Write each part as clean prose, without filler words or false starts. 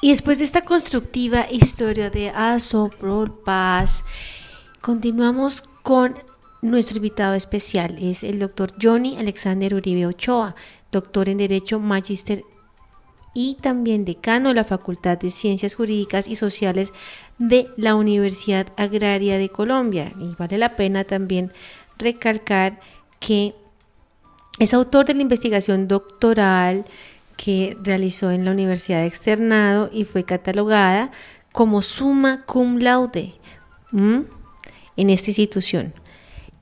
Y después de esta constructiva historia de Aso, Paz, continuamos con nuestro invitado especial. Es el doctor Johnny Alexander Uribe Ochoa, doctor en Derecho, magíster y también decano de la Facultad de Ciencias Jurídicas y Sociales de la Universidad Agraria de Colombia. Y vale la pena también recalcar que es autor de la investigación doctoral que realizó en la Universidad de Externado y fue catalogada como summa cum laude en esta institución.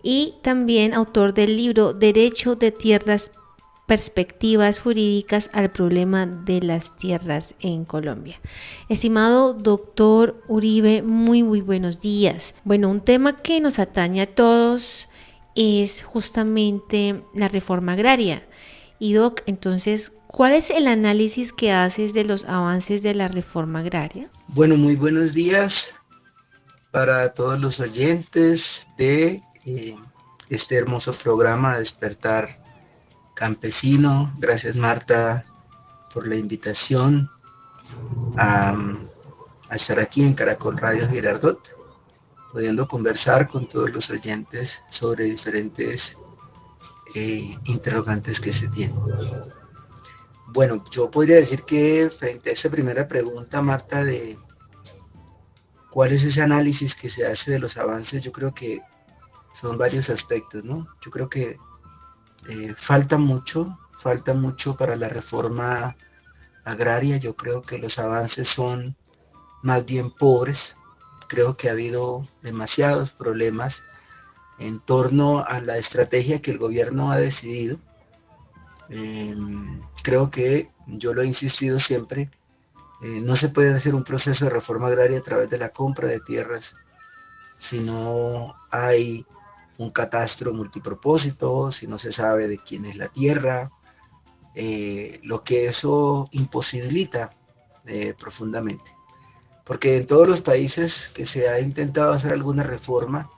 Y también autor del libro Derecho de Tierras, perspectivas jurídicas al problema de las tierras en Colombia. Estimado doctor Uribe, muy buenos días. Bueno, un tema que nos atañe a todos es justamente la reforma agraria. Y Doc, entonces, ¿cuál es el análisis que haces de los avances de la reforma agraria? Bueno, muy buenos días para todos los oyentes de este hermoso programa Despertar Campesino. Gracias, Marta, por la invitación a, a estar aquí en Caracol Radio Girardot, pudiendo conversar con todos los oyentes sobre diferentes interrogantes que se tienen. Bueno, yo podría decir que frente a esa primera pregunta, Marta, de cuál es ese análisis que se hace de los avances, yo creo que son varios aspectos, ¿no? Yo creo que falta mucho para la reforma agraria. Yo creo que los avances son más bien pobres. Creo que ha habido demasiados problemas en torno a la estrategia que el gobierno ha decidido. Creo que yo lo he insistido siempre, no se puede hacer un proceso de reforma agraria a través de la compra de tierras si no hay un catastro multipropósito, si no se sabe de quién es la tierra, lo que eso imposibilita profundamente. Porque en todos los países que se ha intentado hacer alguna reforma,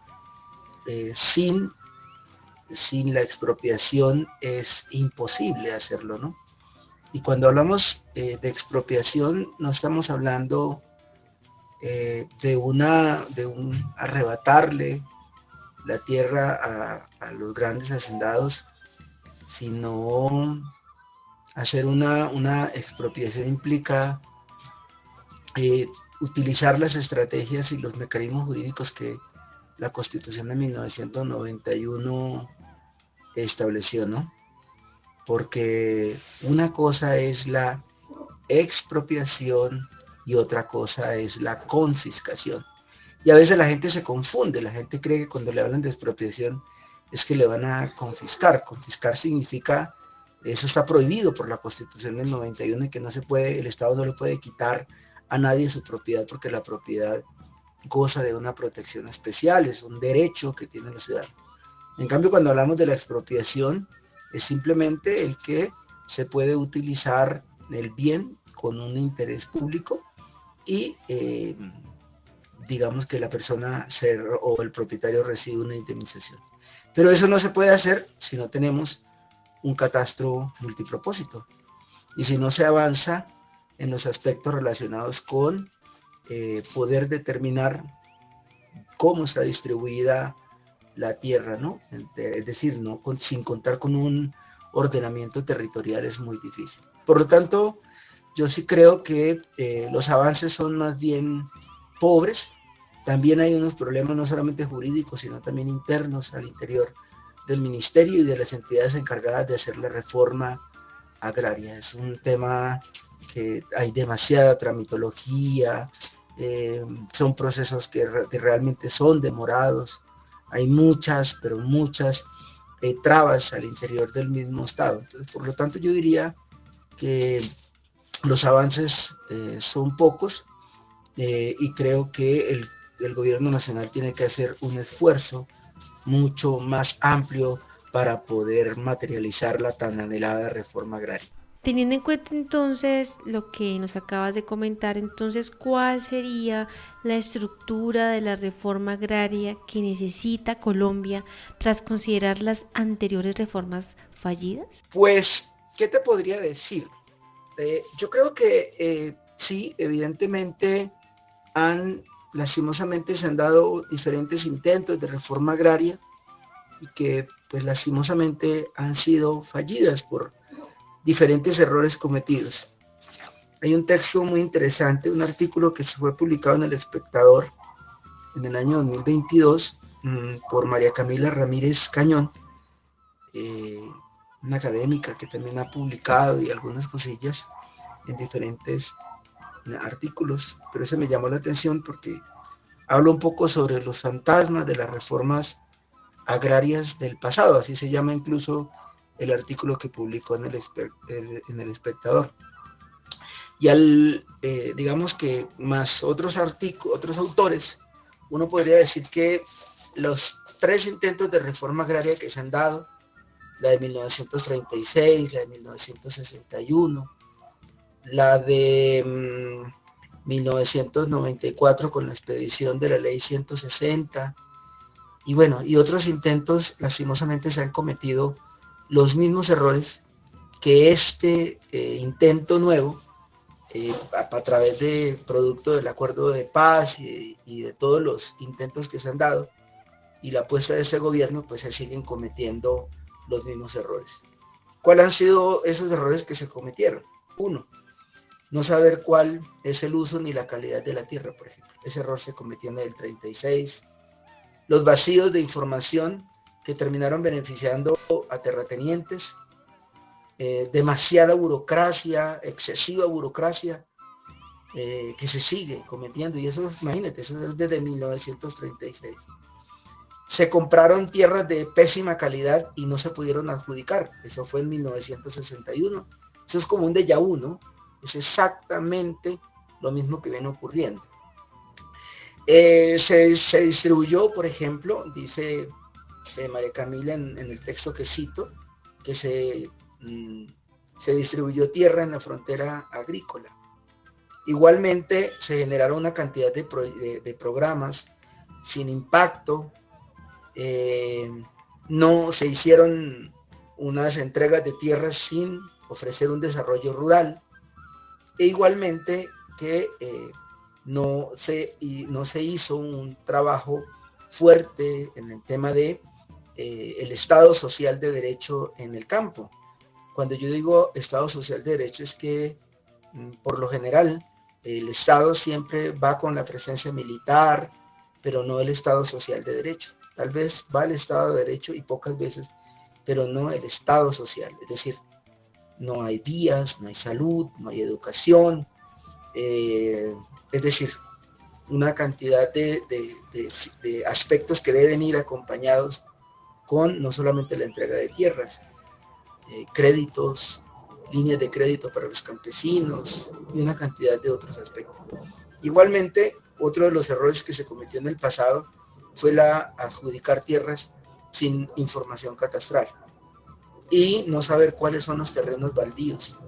sin la expropiación es imposible hacerlo, ¿no? Y cuando hablamos de expropiación, no estamos hablando de un arrebatarle la tierra a los grandes hacendados, sino hacer una expropiación implica utilizar las estrategias y los mecanismos jurídicos que la Constitución de 1991 estableció, ¿no? Porque una cosa es la expropiación y otra cosa es la confiscación. Y a veces la gente se confunde, la gente cree que cuando le hablan de expropiación es que le van a confiscar. Confiscar significa, eso está prohibido por la Constitución del 91 y que no se puede, el Estado no le puede quitar a nadie su propiedad porque la propiedad goza de una protección especial, es un derecho que tienen los ciudadanos. En cambio, cuando hablamos de la expropiación, es simplemente el que se puede utilizar el bien con un interés público y digamos que la persona o el propietario recibe una indemnización. Pero eso no se puede hacer si no tenemos un catastro multipropósito y si no se avanza en los aspectos relacionados con poder determinar cómo está distribuida la tierra, ¿no? Es decir, sin contar con un ordenamiento territorial es muy difícil. Por lo tanto, yo sí creo que los avances son más bien pobres. También hay unos problemas no solamente jurídicos, sino también internos al interior del ministerio y de las entidades encargadas de hacer la reforma agraria. Es un tema que hay demasiada tramitología, son procesos que realmente son demorados, hay muchas, pero muchas trabas al interior del mismo Estado. Entonces, por lo tanto, yo diría que los avances son pocos y creo que el gobierno nacional tiene que hacer un esfuerzo mucho más amplio para poder materializar la tan anhelada reforma agraria. Teniendo en cuenta entonces lo que nos acabas de comentar, entonces, ¿cuál sería la estructura de la reforma agraria que necesita Colombia tras considerar las anteriores reformas fallidas? Pues, ¿qué te podría decir? Yo creo que Sí, evidentemente lastimosamente se han dado diferentes intentos de reforma agraria y que pues lastimosamente han sido fallidas por diferentes errores cometidos. Hay un texto muy interesante, un artículo que fue publicado en El Espectador en el año 2022 por María Camila Ramírez Cañón, una académica que también ha publicado y algunas cosillas en diferentes artículos, pero ese me llamó la atención porque habla un poco sobre los fantasmas de las reformas agrarias del pasado, así se llama incluso el artículo que publicó en el Espectador. Y digamos que más otros autores, uno podría decir que los 3 intentos de reforma agraria que se han dado, la de 1936, la de 1961, la de 1994 con la expedición de la ley 160, y bueno, y otros intentos lastimosamente se han cometido los mismos errores que este intento nuevo, a través de producto del acuerdo de paz y de todos los intentos que se han dado y la apuesta de este gobierno, pues se siguen cometiendo los mismos errores. ¿Cuáles han sido esos errores que se cometieron? 1, no saber cuál es el uso ni la calidad de la tierra, por ejemplo. Ese error se cometió en el 36. Los vacíos de información que terminaron beneficiando a terratenientes, demasiada burocracia, excesiva burocracia, que se sigue cometiendo, y eso, imagínate, eso es desde 1936. Se compraron tierras de pésima calidad y no se pudieron adjudicar, eso fue en 1961. Eso es como un déjà vu, ¿no? Es exactamente lo mismo que viene ocurriendo. Se distribuyó, por ejemplo, dice María Camila en el texto que cito, que se distribuyó tierra en la frontera agrícola. Igualmente se generaron una cantidad de programas sin impacto, no se hicieron unas entregas de tierras sin ofrecer un desarrollo rural, e igualmente que no se hizo un trabajo fuerte en el tema de el Estado social de derecho en el campo. Cuando yo digo Estado social de derecho es que por lo general el Estado siempre va con la presencia militar, pero no el Estado social de derecho. Tal vez va el Estado de derecho y pocas veces, pero no el Estado social. Es decir, no hay vías, no hay salud, no hay educación, es decir, una cantidad de aspectos que deben ir acompañados con no solamente la entrega de tierras, créditos, líneas de crédito para los campesinos y una cantidad de otros aspectos. Igualmente, otro de los errores que se cometió en el pasado fue la adjudicar tierras sin información catastral y no saber cuáles son los terrenos baldíos,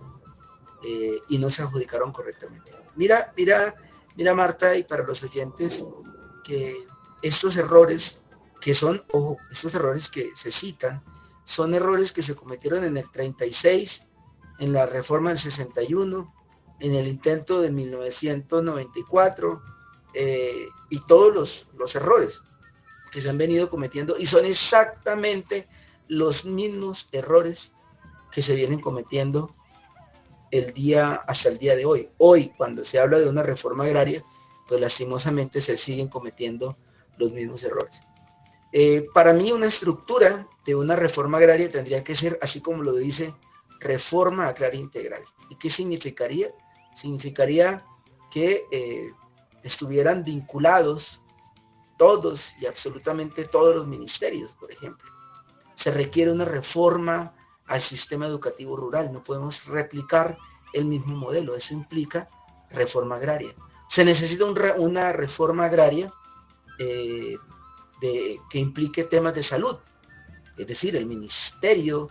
y no se adjudicaron correctamente. Mira Marta, y para los oyentes, que estos errores que son, ojo, estos errores que se citan, son errores que se cometieron en el 36, en la reforma del 61, en el intento de 1994, y todos los errores que se han venido cometiendo, y son exactamente los mismos errores que se vienen cometiendo hasta el día de hoy. Hoy, cuando se habla de una reforma agraria, pues lastimosamente se siguen cometiendo los mismos errores. Para mí, una estructura de una reforma agraria tendría que ser, así como lo dice, reforma agraria integral. ¿Y qué significaría? Significaría que estuvieran vinculados todos y absolutamente todos los ministerios, por ejemplo. Se requiere una reforma al sistema educativo rural, no podemos replicar el mismo modelo, eso implica reforma agraria. Se necesita una reforma agraria que implique temas de salud, es decir, el ministerio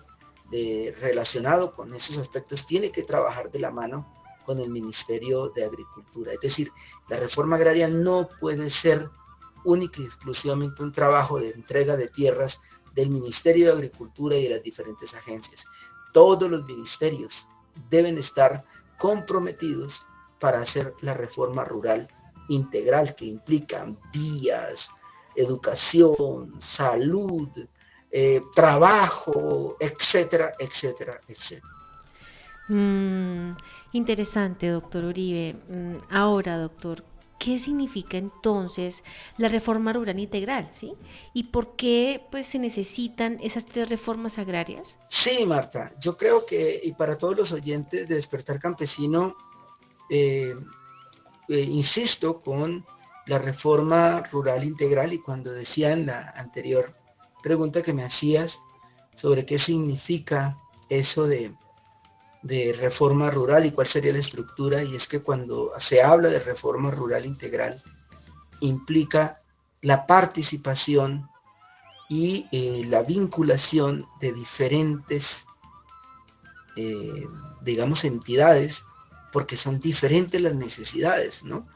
relacionado con esos aspectos tiene que trabajar de la mano con el Ministerio de Agricultura. Es decir, la reforma agraria no puede ser única y exclusivamente un trabajo de entrega de tierras del Ministerio de Agricultura y de las diferentes agencias. Todos los ministerios deben estar comprometidos para hacer la reforma rural integral, que implica vías, educación, salud, trabajo, etcétera, etcétera, etcétera. Mm, interesante, doctor Uribe. Ahora, doctor, ¿qué significa entonces la reforma rural integral, sí? ¿Y por qué pues se necesitan esas tres reformas agrarias? Sí, Marta, yo creo que, y para todos los oyentes de Despertar Campesino, eh, insisto con la reforma rural integral, y cuando decía en la anterior pregunta que me hacías sobre qué significa eso de reforma rural y cuál sería la estructura, y es que cuando se habla de reforma rural integral implica la participación y la vinculación de diferentes, digamos, entidades, porque son diferentes las necesidades, ¿no?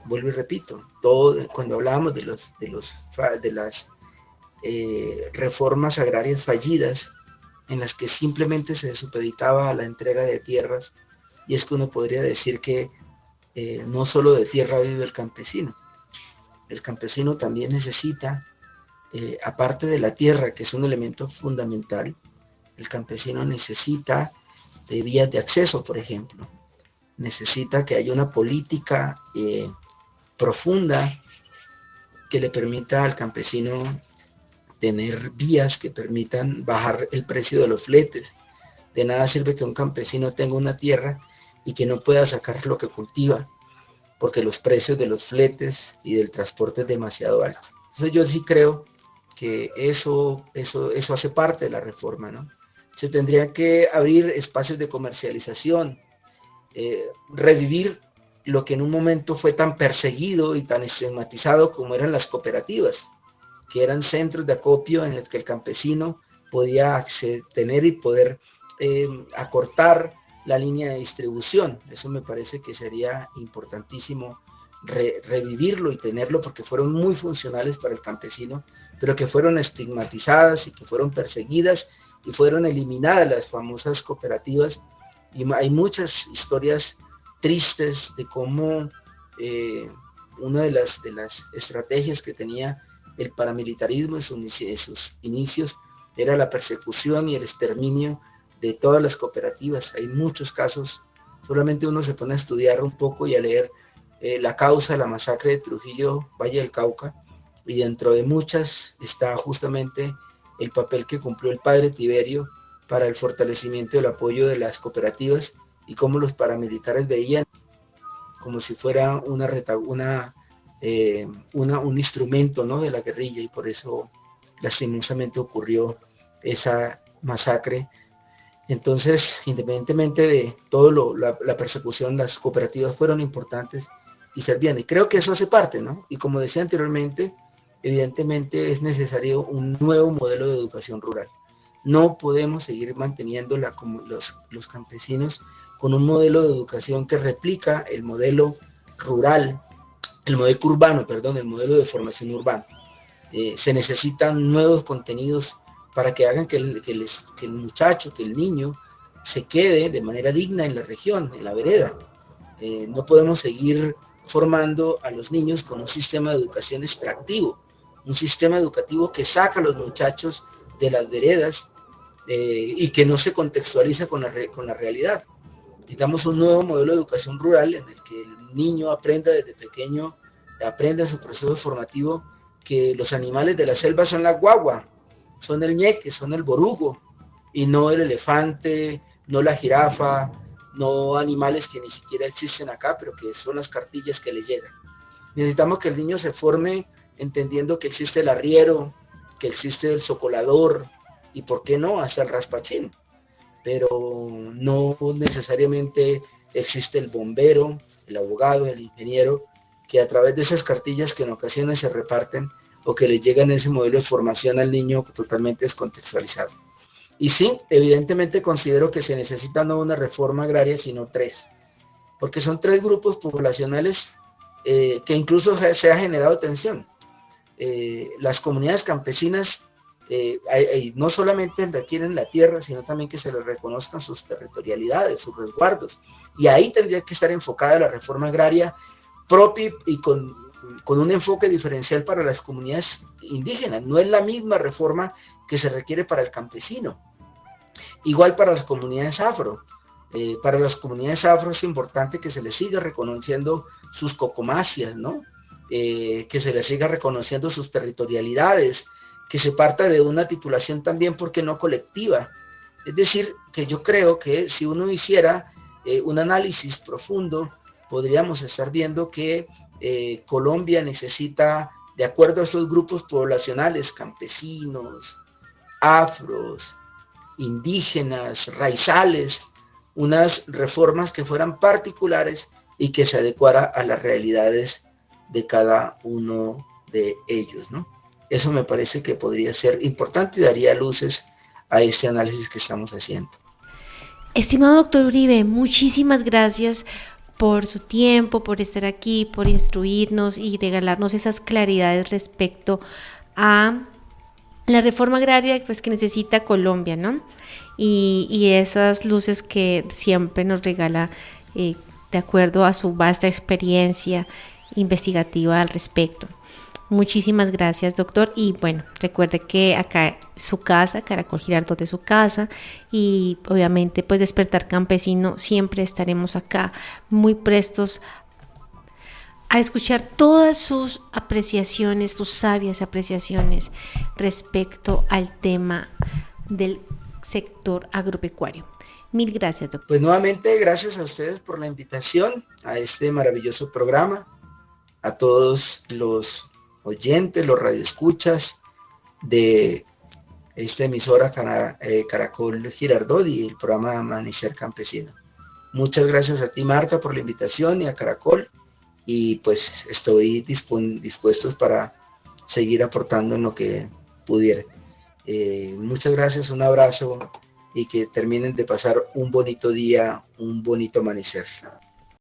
Vuelvo y repito, todo, cuando hablábamos de las reformas agrarias fallidas, en las que simplemente se supeditaba a la entrega de tierras, y es que uno podría decir que no solo de tierra vive el campesino también necesita, aparte de la tierra, que es un elemento fundamental, el campesino necesita de vías de acceso, por ejemplo, necesita que haya una política profunda que le permita al campesino tener vías que permitan bajar el precio de los fletes. De nada sirve que un campesino tenga una tierra y que no pueda sacar lo que cultiva, porque los precios de los fletes y del transporte es demasiado alto. Entonces yo sí creo que eso hace parte de la reforma, ¿no? Se tendrían que abrir espacios de comercialización, revivir lo que en un momento fue tan perseguido y tan estigmatizado como eran las cooperativas, que eran centros de acopio en los que el campesino podía tener y poder acortar la línea de distribución. Eso me parece que sería importantísimo revivirlo y tenerlo, porque fueron muy funcionales para el campesino, pero que fueron estigmatizadas y que fueron perseguidas y fueron eliminadas las famosas cooperativas. Y hay muchas historias tristes de cómo una de las estrategias que tenía el paramilitarismo en sus inicios era la persecución y el exterminio de todas las cooperativas. Hay muchos casos, solamente uno se pone a estudiar un poco y a leer la causa de la masacre de Trujillo, Valle del Cauca, y dentro de muchas está justamente el papel que cumplió el padre Tiberio para el fortalecimiento del apoyo de las cooperativas, y cómo los paramilitares veían como si fuera un instrumento, ¿no?, de la guerrilla, y por eso lastimosamente ocurrió esa masacre. Entonces, independientemente de todo la persecución, las cooperativas fueron importantes y servían, y creo que eso hace parte, ¿no? Y como decía anteriormente, evidentemente es necesario un nuevo modelo de educación rural. No podemos seguir manteniéndola como los campesinos con un modelo de educación que replica el modelo rural, el modelo urbano, perdón, el modelo de formación urbana. Se necesitan nuevos contenidos para que hagan que el muchacho, que el niño se quede de manera digna en la región, en la vereda. No podemos seguir formando a los niños con un sistema de educación extractivo, un sistema educativo que saca a los muchachos de las veredas y que no se contextualiza con la realidad. Necesitamos un nuevo modelo de educación rural en el que el niño aprenda desde pequeño, aprenda en su proceso formativo, que los animales de la selva son la guagua, son el ñeque, son el borugo, y no el elefante, no la jirafa, no animales que ni siquiera existen acá, pero que son las cartillas que le llegan. Necesitamos que el niño se forme entendiendo que existe el arriero, que existe el socolador, y por qué no, hasta el raspachín. Pero no necesariamente existe el bombero, el abogado, el ingeniero, que a través de esas cartillas que en ocasiones se reparten o que le llegan ese modelo de formación al niño totalmente descontextualizado. Y sí, evidentemente considero que se necesita no una reforma agraria, sino tres, porque son tres grupos poblacionales que incluso se ha generado tensión. Las comunidades campesinas no solamente requieren la tierra, sino también que se les reconozcan sus territorialidades, sus resguardos. Y ahí tendría que estar enfocada la reforma agraria propia y con un enfoque diferencial para las comunidades indígenas. No es la misma reforma que se requiere para el campesino. Igual para las comunidades afro. Para las comunidades afro es importante que se les siga reconociendo sus cocomacias, ¿no? Que se les siga reconociendo sus territorialidades, que se parta de una titulación también, porque no colectiva. Es decir, que yo creo que si uno hiciera un análisis profundo, podríamos estar viendo que Colombia necesita, de acuerdo a estos grupos poblacionales, campesinos, afros, indígenas, raizales, unas reformas que fueran particulares y que se adecuara a las realidades de cada uno de ellos, ¿no? Eso me parece que podría ser importante y daría luces a este análisis que estamos haciendo. Estimado doctor Uribe, muchísimas gracias por su tiempo, por estar aquí, por instruirnos y regalarnos esas claridades respecto a la reforma agraria, pues, que necesita Colombia, ¿no? Y esas luces que siempre nos regala de acuerdo a su vasta experiencia investigativa al respecto. Muchísimas gracias, doctor. Y bueno, recuerde que acá su casa, Caracol Girardot de su casa, y obviamente pues Despertar Campesino, siempre estaremos acá muy prestos a escuchar todas sus apreciaciones, sus sabias apreciaciones respecto al tema del sector agropecuario. Mil gracias, doctor. Pues nuevamente, gracias a ustedes por la invitación a este maravilloso programa, a todos los oyentes, los radioescuchas de esta emisora Caracol Girardot y el programa Amanecer Campesino. Muchas gracias a ti, Marta, por la invitación, y a Caracol, y pues estoy dispuestos para seguir aportando en lo que pudiera. Muchas gracias, un abrazo y que terminen de pasar un bonito día, un bonito amanecer.